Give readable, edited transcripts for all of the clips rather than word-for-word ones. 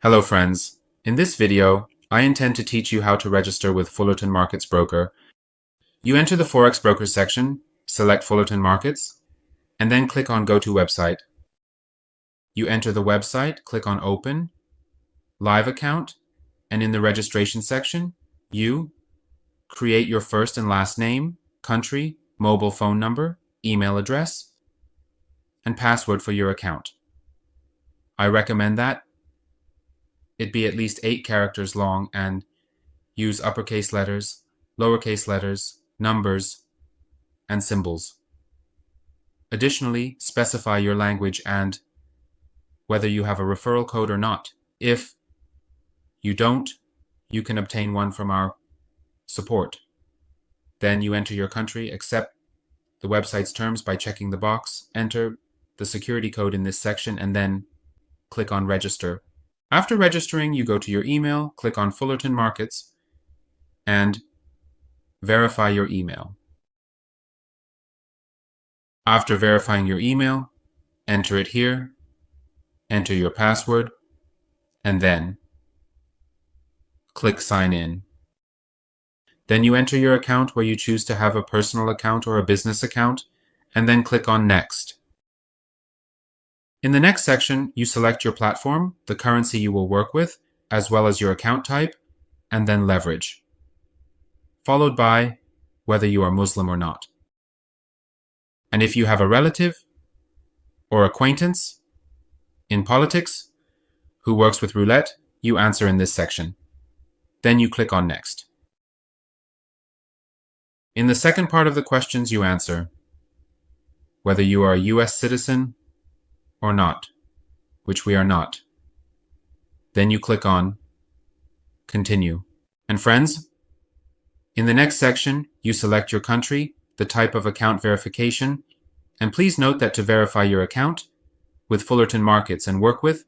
Hello friends. In this video, I intend to teach you how to register with Fullerton Markets broker. You enter the Forex broker section, select Fullerton Markets, and then click on Go to Website. You enter the website, click on Open, Live Account, and in the registration section, you create your first and last name, country, mobile phone number, email address, and password for your account. I recommend that it be at least 8 characters long and use uppercase letters, lowercase letters, numbers, and symbols. Additionally, specify your language and whether you have a referral code or not. If you don't, you can obtain one from our support. Then you enter your country, accept the website's terms by checking the box, enter the security code in this section, and then click on Register. After registering, you go to your email, click on Fullerton Markets, and verify your email. After verifying your email, enter it here, enter your password, and then click Sign In. Then you enter your account where you choose to have a personal account or a business account, and then click on Next. In the next section, you select your platform, the currency you will work with, as well as your account type, and then Leverage, followed by whether you are Muslim or not. And if you have a relative or acquaintance in politics who works with roulette, you answer in this section. Then you click on Next. In the second part of the questions, you answer whether you are a US citizen or not, which we are not. Then you click on Continue. And friends, in the next section, you select your country, the type of account verification, and please note that to verify your account with Fullerton Markets and work with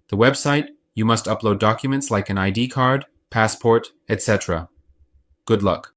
the website, you must upload documents like an ID card, passport, etc. Good luck.